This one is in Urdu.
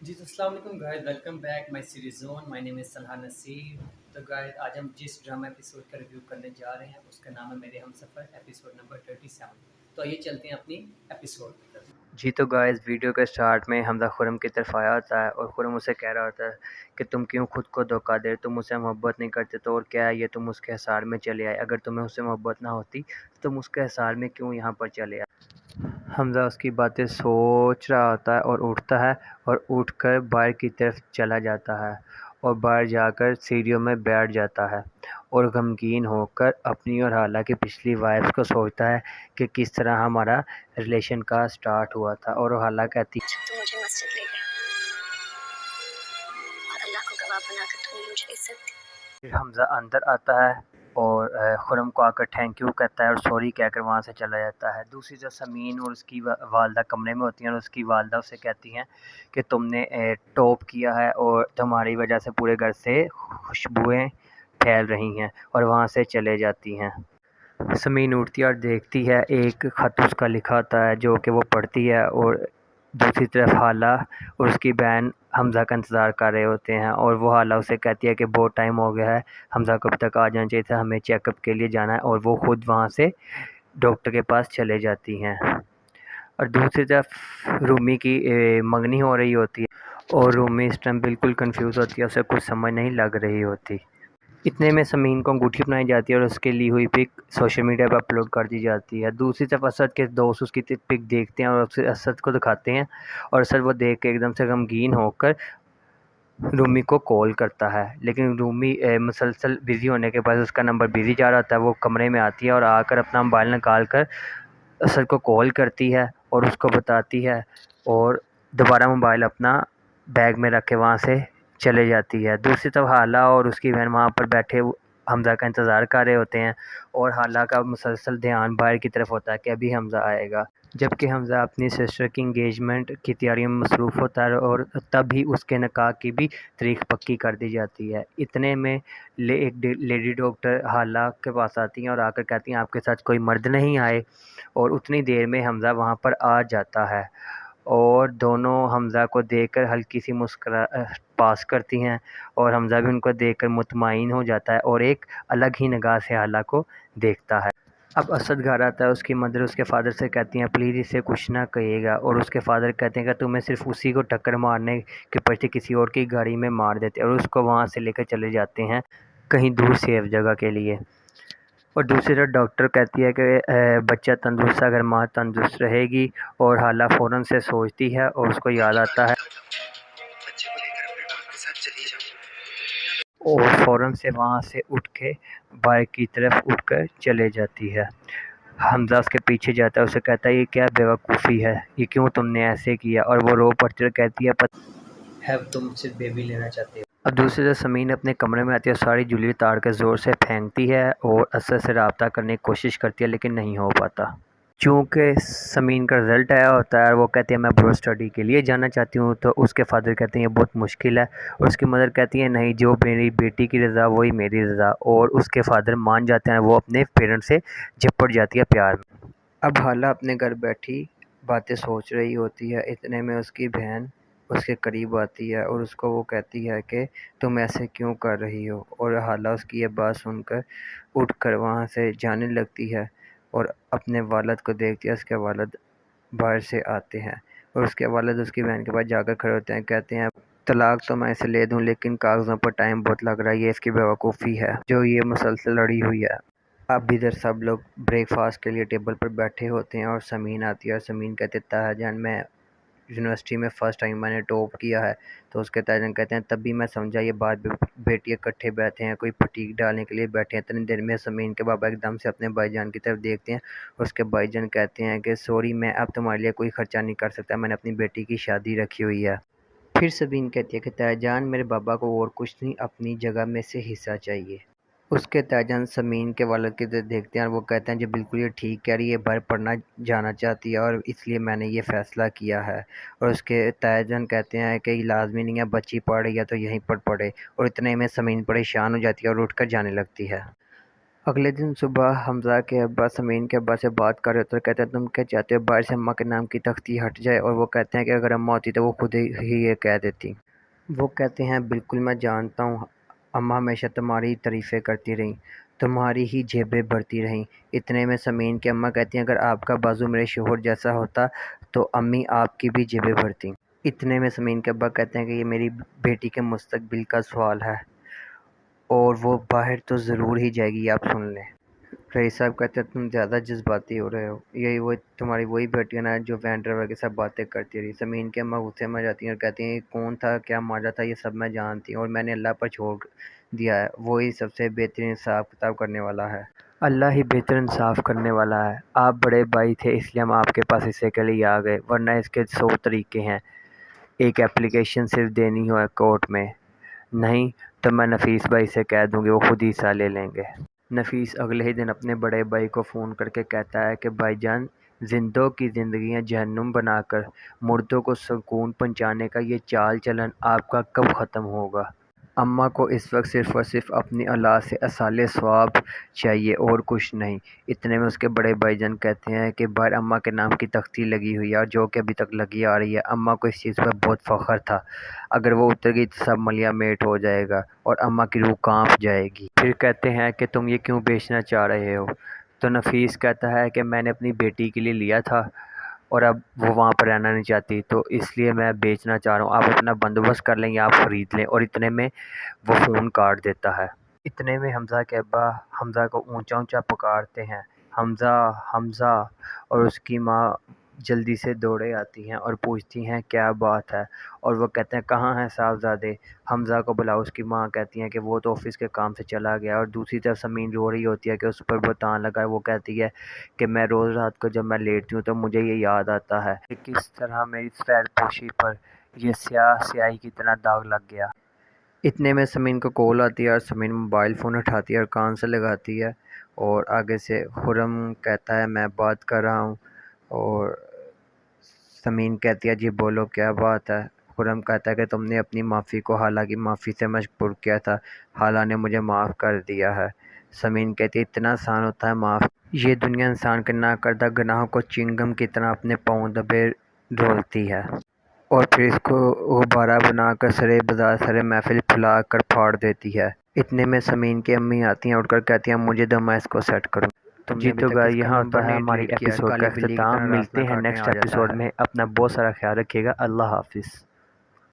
جی تو السلام علیکم guys, welcome back my series zone. My name is Talha Naseer. تو گائز آج ہم جس ڈرامہ ایپیسوڈ کا ریویو کرنے جا رہے ہیں اس کا نام ہے میرے ہم سفر، ایپیسوڈ نمبر 37. تو آئیے چلتے ہیں اپنی ایپیسوڈ کی طرف. جی تو گائز ویڈیو کے سٹارٹ میں حمزہ خرم کی طرف آیا ہوتا ہے اور خرم اسے کہہ رہا ہوتا ہے کہ تم کیوں خود کو دھوکہ دے، تم مجھ سے محبت نہیں کرتے تو اور کیا ہے یہ تم اس کے حصار میں چلے آئے، اگر تمہیں اس سے محبت نہ ہوتی تو تم اس کے حصار میں کیوں یہاں پر چلے آئے. حمزہ اس کی باتیں سوچ رہا ہوتا ہے اور اٹھتا ہے اور اٹھ کر باہر کی طرف چلا جاتا ہے اور باہر جا کر سیڑھیوں میں بیٹھ جاتا ہے اور غمگین ہو کر اپنی اور حالہ کی پچھلی وائف کو سوچتا ہے کہ کس طرح ہمارا ریلیشن کا سٹارٹ ہوا تھا. اور حالہ کہتی تو مجھے مسجد لے گیا اور اللہ کو گواہ بنا کر تم نے مجھے عزت دی. پھر حمزہ اندر آتا ہے اور خرم کو آ کر تھینک یو کہتا ہے اور سوری کہہ کر وہاں سے چلا جاتا ہے. دوسری طرف سمین اور اس کی والدہ کمرے میں ہوتی ہیں اور اس کی والدہ اسے کہتی ہیں کہ تم نے ٹاپ کیا ہے اور تمہاری وجہ سے پورے گھر سے خوشبوئیں پھیل رہی ہیں، اور وہاں سے چلے جاتی ہیں. سمین اٹھتی ہے اور دیکھتی ہے ایک خط اس کا لکھا ہوتا ہے جو کہ وہ پڑھتی ہے، اور دوسری طرف حالہ اور اس کی بہن حمزہ کا انتظار کر رہے ہوتے ہیں اور وہ حالہ اسے کہتی ہے کہ بہت ٹائم ہو گیا ہے، حمزہ کب تک آ جانا چاہیے تھا، ہمیں چیک اپ کے لیے جانا ہے، اور وہ خود وہاں سے ڈاکٹر کے پاس چلے جاتی ہیں. اور دوسری طرف رومی کی منگنی ہو رہی ہوتی ہے اور رومی اس ٹائم بالکل کنفیوز ہوتی ہے، اسے کچھ سمجھ نہیں لگ رہی ہوتی. اتنے میں سمین کو انگوٹھی بنائی جاتی ہے اور اس کے لی ہوئی پک سوشل میڈیا پر اپلوڈ کر دی جاتی ہے. دوسری طرف اسد کے دوست اس کی پک دیکھتے ہیں اور اسد کو دکھاتے ہیں اور اسد وہ دیکھ کے ایک دم سے غمگین ہو کر رومی کو کال کرتا ہے، لیکن رومی مسلسل بزی ہونے کے بعد اس کا نمبر بزی جا رہا ہوتا ہے. وہ کمرے میں آتی ہے اور آ کر اپنا موبائل نکال کر اسد کو کال کرتی ہے اور اس کو بتاتی ہے اور دوبارہ موبائل اپنا بیگ میں رکھ کے وہاں سے چلے جاتی ہے. دوسری طرف حالہ اور اس کی بہن وہاں پر بیٹھے حمزہ کا انتظار کر رہے ہوتے ہیں اور حالہ کا مسلسل دھیان باہر کی طرف ہوتا ہے کہ ابھی حمزہ آئے گا، جبکہ حمزہ اپنی سسٹر کی انگیجمنٹ کی تیاریوں میں مصروف ہوتا ہے اور تب ہی اس کے نکاح کی بھی تاریخ پکی کر دی جاتی ہے. اتنے میں ایک لیڈی ڈاکٹر حالہ کے پاس آتی ہیں اور آ کر کہتی ہیں آپ کے ساتھ کوئی مرد نہیں آئے، اور اتنی دیر میں حمزہ وہاں پر آ جاتا ہے اور دونوں حمزہ کو دیکھ کر ہلکی سی مسکراہٹ پاس کرتی ہیں اور حمزہ بھی ان کو دیکھ کر مطمئن ہو جاتا ہے اور ایک الگ ہی نگاہ سے حالہ کو دیکھتا ہے. اب اسد گھر آتا ہے، اس کی مدر اس کے فادر سے کہتی ہیں پلیز اسے کچھ نہ کہیے گا، اور اس کے فادر کہتے ہیں کہ تمہیں صرف اسی کو ٹکر مارنے کے پچھتے کسی اور کی گاڑی میں مار دیتے، اور اس کو وہاں سے لے کر چلے جاتے ہیں کہیں دور سیف جگہ کے لیے. اور دوسری طرف ڈاکٹر کہتی ہے کہ بچہ تندرست اگر ماں تندرست رہے گی، اور حالہ فوراً سے سوچتی ہے اور اس کو یاد آتا ہے بچے کو لے کر اپنے ڈاکٹر کے ساتھ چلی جاؤ. اور فوراً سے وہاں سے اٹھ کے باہر کی طرف اٹھ کر چلے جاتی ہے. حمزہ اس کے پیچھے جاتا ہے، اسے کہتا ہے یہ کیا بیوقوفی ہے، یہ کیوں تم نے ایسے کیا، اور وہ رو پڑتی ہے کہتی ہے تم صرف بیبی لینا چاہتے ہو. اب دوسری طرف سمین اپنے کمرے میں آتی ہے اور ساری جویلری تاڑ کر زور سے پھینکتی ہے اور اسد سے رابطہ کرنے کی کوشش کرتی ہے لیکن نہیں ہو پاتا. چونکہ سمین کا رزلٹ آیا ہوتا ہے اور وہ کہتی ہے میں ابروڈ اسٹڈی کے لیے جانا چاہتی ہوں، تو اس کے فادر کہتے ہیں یہ بہت مشکل ہے، اور اس کی مدر کہتی ہے نہیں، جو میری بیٹی کی رضا وہی میری رضا، اور اس کے فادر مان جاتے ہیں. وہ اپنے پیرنٹ سے جھپٹ جاتی ہے پیار میں. اب حالہ اپنے گھر بیٹھی باتیں سوچ رہی ہوتی ہے، اتنے میں اس کی بہن اس کے قریب آتی ہے اور اس کو وہ کہتی ہے کہ تم ایسے کیوں کر رہی ہو، اور حالہ اس کی یہ بات سن کر اٹھ کر وہاں سے جانے لگتی ہے اور اپنے والد کو دیکھتی ہے. اس کے والد باہر سے آتے ہیں اور اس کے والد اس کی بہن کے پاس جا کر کھڑے ہوتے ہیں، کہتے ہیں طلاق تو میں اسے لے دوں لیکن کاغذوں پر ٹائم بہت لگ رہا ہے، یہ اس کی بیوقوفی ہے جو یہ مسلسل لڑی ہوئی ہے. اب ادھر سب لوگ بریک فاسٹ کے لیے ٹیبل پر بیٹھے ہوتے ہیں اور سمین آتی ہے اور سمین کہتے ہیں طاہر جان میں یونیورسٹی میں فرسٹ ٹائم میں نے ٹاپ کیا ہے. تو اس کے طاہر جان کہتے ہیں تب بھی میں سمجھا یہ بات بیٹی اکٹھے بیٹھے ہیں کوئی پٹیک ڈالنے کے لیے بیٹھے ہیں. اتنی دیر میں سمین کے بابا ایک دم سے اپنے بھائی جان کی طرف دیکھتے ہیں اور اس کے بھائی جان کہتے ہیں کہ سوری میں اب تمہارے لیے کوئی خرچہ نہیں کر سکتا، میں نے اپنی بیٹی کی شادی رکھی ہوئی ہے. پھر سمین کہتی ہے کہ طاہر جان میرے بابا کو اور کچھ نہیں، اپنی جگہ میں سے حصہ چاہیے. اس کے طاہر جان سمین کے والد کی طرف دیکھتے ہیں اور وہ کہتے ہیں جو بالکل یہ ٹھیک کہہ رہی ہے، یہ باہر پڑھنا جانا چاہتی ہے اور اس لیے میں نے یہ فیصلہ کیا ہے. اور اس کے طاہر جان کہتے ہیں کہ یہ لازمی نہیں ہے، بچی پڑھ رہی ہے تو یہیں پر پڑھے. اور اتنے میں سمین پریشان ہو جاتی ہے اور اٹھ کر جانے لگتی ہے. اگلے دن صبح حمزہ کے ابا سمین کے ابا سے بات کر رہے ہوتے ہیں، کہتے ہیں تم کیا چاہتے ہو باہر سے اماں کے نام کی تختی ہٹ جائے، اور وہ کہتے ہیں کہ اگر اماں ہوتی تو وہ خود ہی یہ کہہ دیتی۔ وہ کہتے ہیں بالکل میں جانتا ہوں، اماں ہمیشہ تمہاری تعریفیں کرتی رہیں، تمہاری ہی جیبیں بھرتی رہیں۔ اتنے میں سمین کی اماں کہتی ہیں اگر آپ کا بازو میرے شوہر جیسا ہوتا تو امی آپ کی بھی جیبیں بھرتی۔ اتنے میں سمین کے ابا کہتے ہیں کہ یہ میری بیٹی کے مستقبل کا سوال ہے اور وہ باہر تو ضرور ہی جائے گی، آپ سن لیں۔ رئیس صاحب کہتے ہیں تم زیادہ جذباتی ہو رہے ہو، یہی وہ تمہاری وہی بیٹی ہے نا جو وین ڈرائیور کے ساتھ باتیں کرتی رہی۔ زمین کے اماں غصے میں جاتی ہیں اور کہتی ہیں یہ کون تھا، کیا ماجرا تھا، یہ سب میں جانتی ہوں اور میں نے اللہ پر چھوڑ دیا ہے، وہی سب سے بہترین حساب کتاب کرنے والا ہے۔ اللہ ہی بہتر انصاف کرنے والا ہے۔ آپ بڑے بھائی تھے اس لیے ہم آپ کے پاس حصے کے لیے آ گئے، ورنہ اس کے 100 طریقے ہیں، ایک اپلیکیشن صرف دینی ہو کورٹ میں، نہیں تو میں نفیس بھائی سے کہہ دوں گی وہ خود ہی حصہ لے لیں گے۔ نفیس اگلے ہی دن اپنے بڑے بھائی کو فون کر کے کہتا ہے کہ بھائی جان، زندوں کی زندگیاں جہنم بنا کر مردوں کو سکون پہنچانے کا یہ چال چلن آپ کا کب ختم ہوگا؟ اماں کو اس وقت صرف اور صرف اپنی اولاد سے اصالِ ثواب چاہیے اور کچھ نہیں۔ اتنے میں اس کے بڑے بھائی جان کہتے ہیں کہ باہر اماں کے نام کی تختی لگی ہوئی ہے اور جو کہ ابھی تک لگی آ رہی ہے، اماں کو اس چیز پر بہت فخر تھا، اگر وہ اتر گئی تو سب ملیا میٹ ہو جائے گا اور اماں کی روح کانپ جائے گی۔ پھر کہتے ہیں کہ تم یہ کیوں بیچنا چاہ رہے ہو؟ تو نفیس کہتا ہے کہ میں نے اپنی بیٹی کے لیے لیا تھا اور اب وہ وہاں پر رہنا نہیں چاہتی تو اس لیے میں بیچنا چاہ رہا ہوں، آپ اپنا بندوبست کر لیں یا آپ خرید لیں، اور اتنے میں وہ فون کاٹ دیتا ہے۔ اتنے میں حمزہ کے ابا حمزہ کو اونچا اونچا پکارتے ہیں، حمزہ حمزہ، اور اس کی ماں جلدی سے دوڑے آتی ہیں اور پوچھتی ہیں کیا بات ہے، اور وہ کہتے ہیں کہاں ہیں صاحبزادے، حمزہ کو بلاؤ۔ اس کی ماں کہتی ہیں کہ وہ تو آفس کے کام سے چلا گیا، اور دوسری طرف سمین رو رہی ہوتی ہے کہ اس پر بہتان لگا ہے۔ وہ کہتی ہے کہ میں روز رات کو جب میں لیٹتی ہوں تو مجھے یہ یاد آتا ہے کہ کس طرح میری سفید پوشی پر یہ سیاہ سیاہی کی طرح داغ لگ گیا۔ اتنے میں سمین کو کال آتی ہے اور سمین موبائل فون اٹھاتی ہے اور کان سے لگاتی ہے، اور آگے سے خرم کہتا ہے میں بات کر رہا ہوں، اور سمین کہتی ہے جی بولو کیا بات ہے۔ خرم کہتا ہے کہ تم نے اپنی معافی کو حالہ کی معافی سے مجبور کیا تھا، حالہ نے مجھے معاف کر دیا ہے۔ سمین کہتی ہے اتنا آسان ہوتا ہے معاف؟ یہ دنیا انسان کے نہ کردہ گناہوں کو چنگم کی طرح اپنے پاؤں دبے ڈھولتی ہے اور پھر اس کو غبارہ بنا کر سرے بازار سرے محفل پھلا کر پھاڑ دیتی ہے۔ اتنے میں سمین کی امی آتی ہیں، اٹھ کر کہتی ہیں مجھے دو میں اس کو سیٹ کروں۔ جی تو گائز یہاں ہوتا ہے ہماری ایپیسوڈ کا اختتام، ملتے ہیں نیکسٹ ایپیسوڈ میں، اپنا بہت سارا خیال رکھیے گا، اللہ حافظ۔